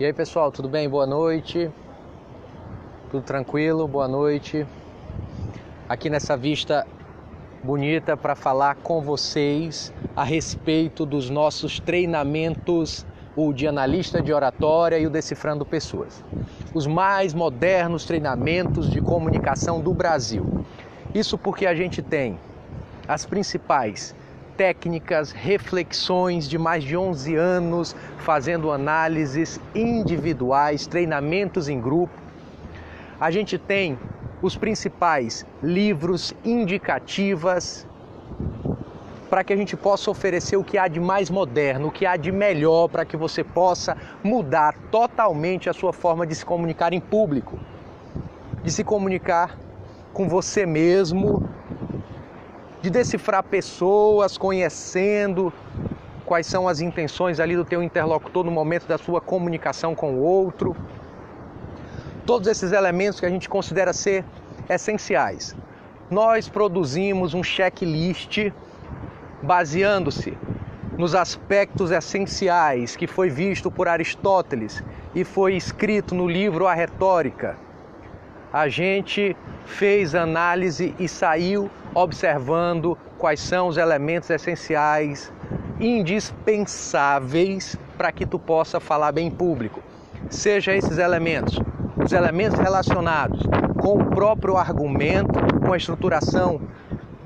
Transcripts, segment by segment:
E aí pessoal, tudo bem? Boa noite. Tudo tranquilo? Boa noite. Aqui nessa vista bonita para falar com vocês a respeito dos nossos treinamentos, o de analista de oratória e o Decifrando Pessoas. Os mais modernos treinamentos de comunicação do Brasil. Isso porque a gente tem as principais técnicas, reflexões de mais de 11 anos, fazendo análises individuais, treinamentos em grupo. A gente tem os principais livros, indicativas, para que a gente possa oferecer o que há de mais moderno, o que há de melhor, para que você possa mudar totalmente a sua forma de se comunicar em público, de se comunicar com você mesmo, de decifrar pessoas, conhecendo quais são as intenções ali do teu interlocutor no momento da sua comunicação com o outro. Todos esses elementos que a gente considera ser essenciais. Nós produzimos um checklist baseando-se nos aspectos essenciais que foi visto por Aristóteles e foi escrito no livro A Retórica. A gente fez análise e saiu observando quais são os elementos essenciais, indispensáveis para que tu possa falar bem em público. Seja esses elementos, os elementos relacionados com o próprio argumento, com a estruturação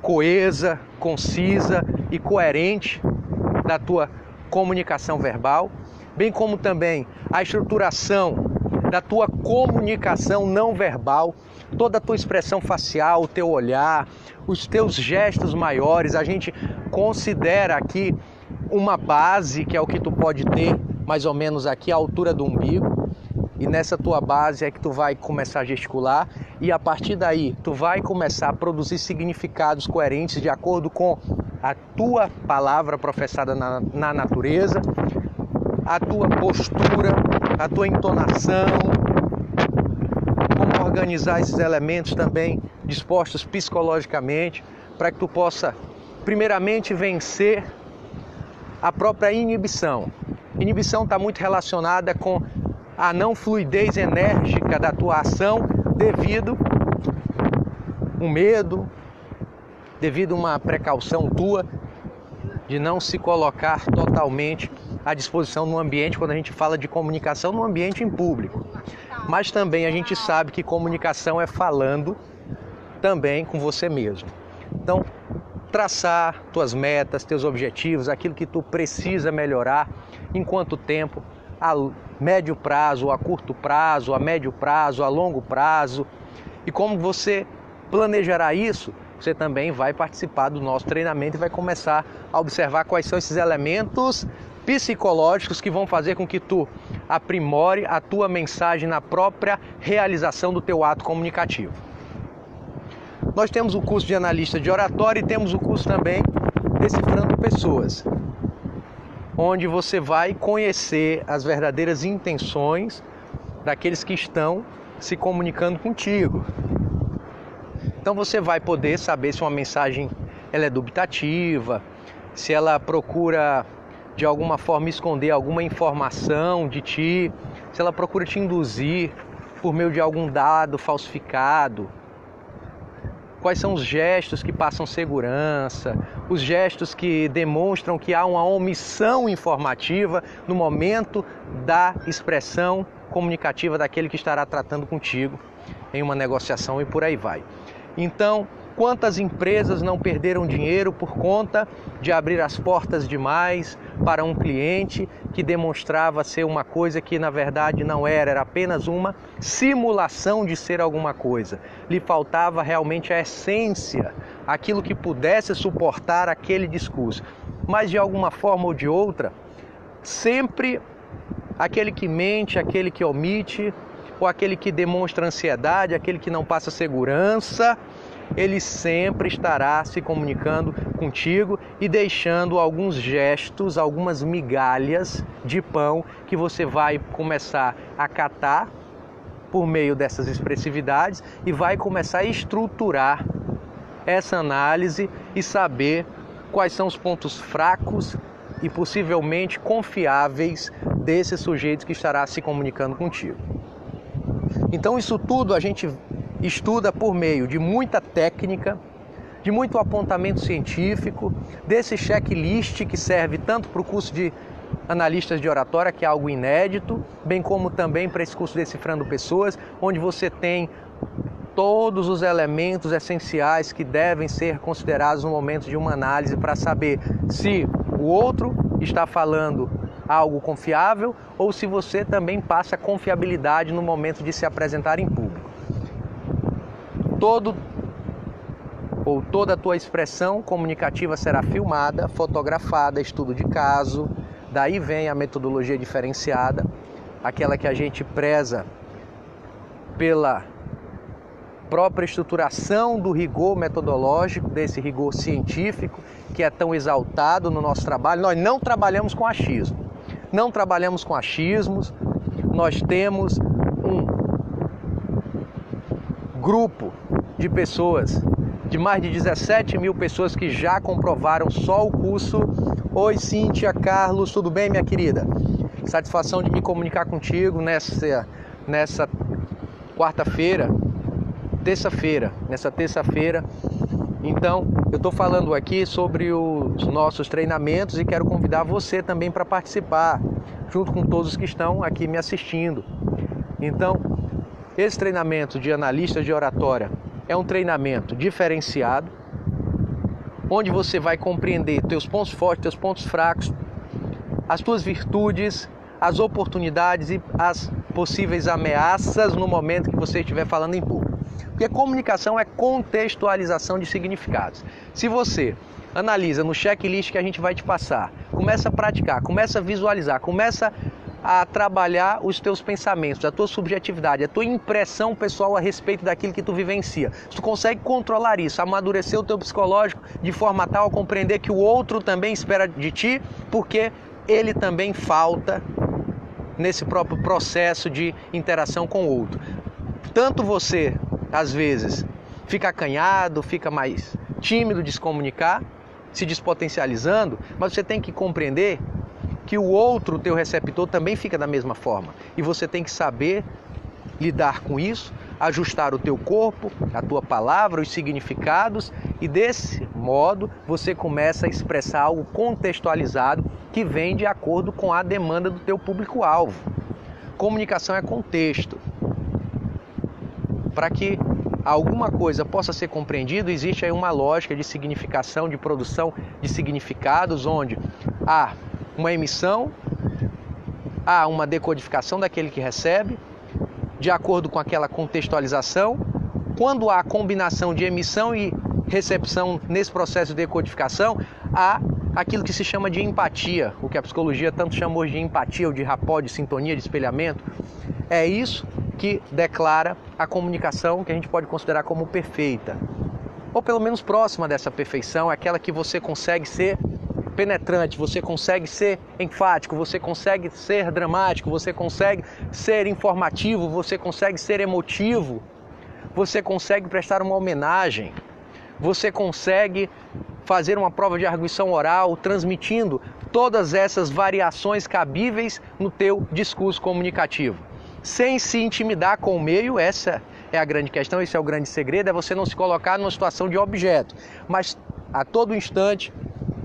coesa, concisa e coerente da tua comunicação verbal, bem como também a estruturação da tua comunicação não verbal, toda a tua expressão facial, o teu olhar, os teus gestos maiores. A gente considera aqui uma base, que é o que tu pode ter mais ou menos aqui à altura do umbigo, e nessa tua base é que tu vai começar a gesticular, e a partir daí tu vai começar a produzir significados coerentes de acordo com a tua palavra professada na natureza, a tua postura, a tua entonação, como organizar esses elementos também dispostos psicologicamente, para que tu possa primeiramente vencer a própria inibição. Inibição está muito relacionada com a não fluidez enérgica da tua ação devido um medo, devido uma precaução tua de não se colocar totalmente à disposição no ambiente, quando a gente fala de comunicação no ambiente em público. Mas também a gente sabe que comunicação é falando também com você mesmo. Então, traçar tuas metas, teus objetivos, aquilo que tu precisa melhorar, em quanto tempo, a médio prazo, a curto prazo, a médio prazo, a longo prazo. E como você planejará isso, você também vai participar do nosso treinamento e vai começar a observar quais são esses elementos psicológicos que vão fazer com que tu aprimore a tua mensagem na própria realização do teu ato comunicativo. Nós temos o curso de analista de oratória e temos o curso também Decifrando Pessoas, onde você vai conhecer as verdadeiras intenções daqueles que estão se comunicando contigo. Então você vai poder saber se uma mensagem ela é dubitativa, se ela procura de alguma forma esconder alguma informação de ti, se ela procura te induzir por meio de algum dado falsificado. Quais são os gestos que passam segurança, os gestos que demonstram que há uma omissão informativa no momento da expressão comunicativa daquele que estará tratando contigo em uma negociação e por aí vai. Então, quantas empresas não perderam dinheiro por conta de abrir as portas demais para um cliente que demonstrava ser uma coisa que na verdade não era apenas uma simulação de ser alguma coisa. Lhe faltava realmente a essência, aquilo que pudesse suportar aquele discurso. Mas de alguma forma ou de outra, sempre aquele que mente, aquele que omite, ou aquele que demonstra ansiedade, aquele que não passa segurança, ele sempre estará se comunicando contigo e deixando alguns gestos, algumas migalhas de pão que você vai começar a catar por meio dessas expressividades e vai começar a estruturar essa análise e saber quais são os pontos fracos e possivelmente confiáveis desse sujeito que estará se comunicando contigo. Então isso tudo a gente estuda por meio de muita técnica, de muito apontamento científico, desse checklist que serve tanto para o curso de analistas de oratória, que é algo inédito, bem como também para esse curso Decifrando Pessoas, onde você tem todos os elementos essenciais que devem ser considerados no momento de uma análise para saber se o outro está falando algo confiável ou se você também passa confiabilidade no momento de se apresentar em público. Toda a tua expressão comunicativa será filmada, fotografada, estudo de caso. Daí vem a metodologia diferenciada, aquela que a gente preza pela própria estruturação do rigor metodológico, desse rigor científico que é tão exaltado no nosso trabalho. Nós não trabalhamos com achismo, não trabalhamos com achismos. Nós temos um grupo de pessoas, de mais de 17 mil pessoas que já comprovaram só o curso. Oi, Cíntia, Carlos, tudo bem, minha querida? Satisfação de me comunicar contigo nessa terça-feira. Então, eu estou falando aqui sobre os nossos treinamentos e quero convidar você também para participar, junto com todos que estão aqui me assistindo. Então, esse treinamento de analista de oratória é um treinamento diferenciado, onde você vai compreender teus pontos fortes, teus pontos fracos, as tuas virtudes, as oportunidades e as possíveis ameaças no momento que você estiver falando em público. Porque comunicação é contextualização de significados. Se você analisa no checklist que a gente vai te passar, começa a praticar, começa a visualizar, começa a trabalhar os teus pensamentos, a tua subjetividade, a tua impressão pessoal a respeito daquilo que tu vivencia. Se tu consegue controlar isso, amadurecer o teu psicológico de forma tal a compreender que o outro também espera de ti, porque ele também falta nesse próprio processo de interação com o outro. Tanto você, às vezes, fica acanhado, fica mais tímido de se comunicar, se despotencializando, mas você tem que compreender que o outro, o teu receptor, também fica da mesma forma. E você tem que saber lidar com isso, ajustar o teu corpo, a tua palavra, os significados, e desse modo você começa a expressar algo contextualizado que vem de acordo com a demanda do teu público-alvo. Comunicação é contexto. Para que alguma coisa possa ser compreendida, existe aí uma lógica de significação, de produção de significados, onde há uma emissão, há uma decodificação daquele que recebe, de acordo com aquela contextualização. Quando há combinação de emissão e recepção nesse processo de decodificação, há aquilo que se chama de empatia, o que a psicologia tanto chamou de empatia, ou de rapport, de sintonia, de espelhamento. É isso que declara a comunicação que a gente pode considerar como perfeita, ou pelo menos próxima dessa perfeição, aquela que você consegue ser penetrante, você consegue ser enfático, você consegue ser dramático, você consegue ser informativo, você consegue ser emotivo, você consegue prestar uma homenagem, você consegue fazer uma prova de arguição oral, transmitindo todas essas variações cabíveis no teu discurso comunicativo, sem se intimidar com o meio. Essa é a grande questão, esse é o grande segredo, é você não se colocar numa situação de objeto, mas a todo instante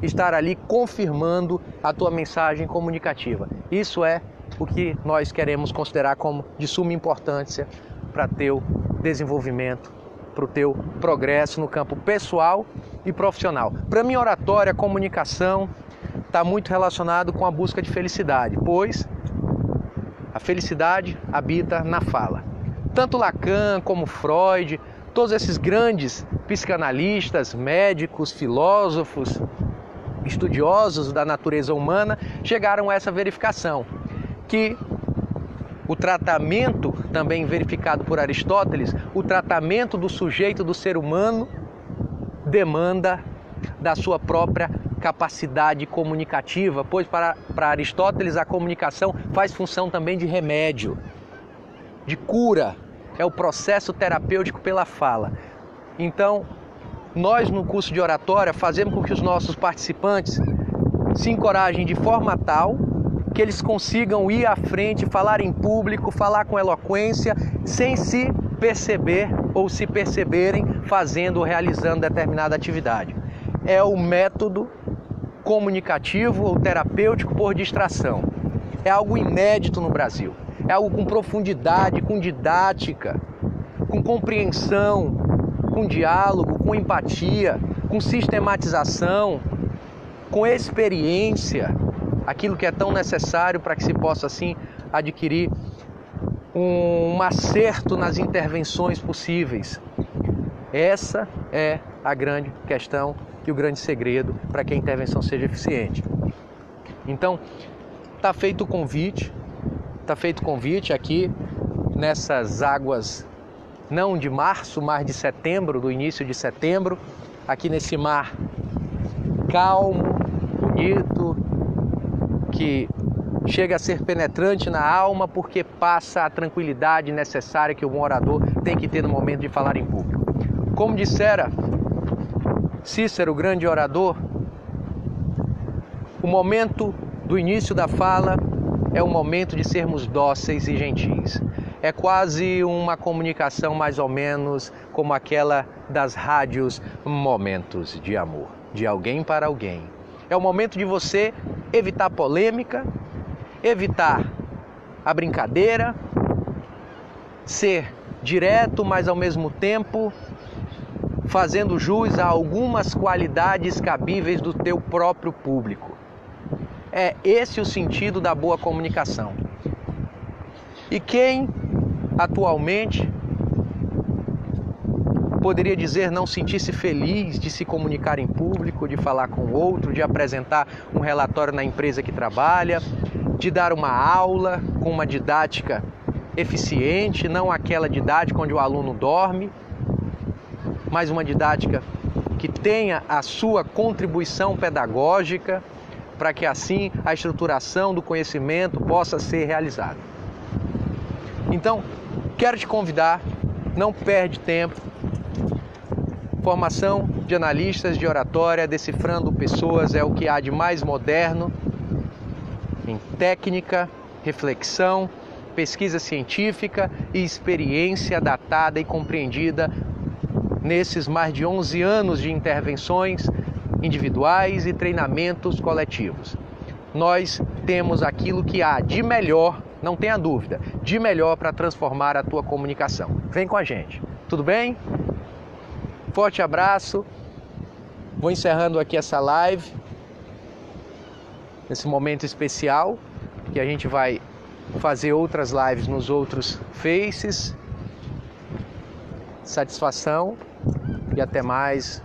estar ali confirmando a tua mensagem comunicativa. Isso é o que nós queremos considerar como de suma importância para teu desenvolvimento, para o teu progresso no campo pessoal e profissional. Para mim, oratória, comunicação, está muito relacionado com a busca de felicidade, pois a felicidade habita na fala. Tanto Lacan como Freud, todos esses grandes psicanalistas, médicos, filósofos, estudiosos da natureza humana chegaram a essa verificação, que o tratamento, também verificado por Aristóteles, o tratamento do sujeito, do ser humano, demanda da sua própria capacidade comunicativa, pois para Aristóteles a comunicação faz função também de remédio, de cura, é o processo terapêutico pela fala. Então, nós no curso de oratória fazemos com que os nossos participantes se encorajem de forma tal que eles consigam ir à frente, falar em público, falar com eloquência, sem se perceber ou se perceberem fazendo ou realizando determinada atividade. É o método comunicativo ou terapêutico por distração. É algo inédito no Brasil. É algo com profundidade, com didática, com compreensão, com diálogo, com empatia, com sistematização, com experiência, aquilo que é tão necessário para que se possa assim adquirir um acerto nas intervenções possíveis. Essa é a grande questão e o grande segredo para que a intervenção seja eficiente. Então, está feito o convite aqui nessas águas não de março, mas de setembro, do início de setembro, aqui nesse mar calmo, bonito, que chega a ser penetrante na alma porque passa a tranquilidade necessária que o bom orador tem que ter no momento de falar em público. Como dissera Cícero, o grande orador, o momento do início da fala é o momento de sermos dóceis e gentis. É quase uma comunicação mais ou menos como aquela das rádios Momentos de Amor, de alguém para alguém. É o momento de você evitar polêmica, evitar a brincadeira, ser direto, mas ao mesmo tempo fazendo jus a algumas qualidades cabíveis do teu próprio público. É esse o sentido da boa comunicação. E quem atualmente poderia dizer não sentir-se feliz de se comunicar em público, de falar com o outro, de apresentar um relatório na empresa que trabalha, de dar uma aula com uma didática eficiente, não aquela didática onde o aluno dorme, mas uma didática que tenha a sua contribuição pedagógica para que assim a estruturação do conhecimento possa ser realizada. Então, quero te convidar, não perde tempo, formação de analistas de oratória, decifrando pessoas é o que há de mais moderno em técnica, reflexão, pesquisa científica e experiência datada e compreendida nesses mais de 11 anos de intervenções individuais e treinamentos coletivos. Nós temos aquilo que há de melhor, não tenha dúvida, de melhor para transformar a tua comunicação. Vem com a gente, tudo bem? Forte abraço, vou encerrando aqui essa live, nesse momento especial, que a gente vai fazer outras lives nos outros faces. Satisfação e até mais.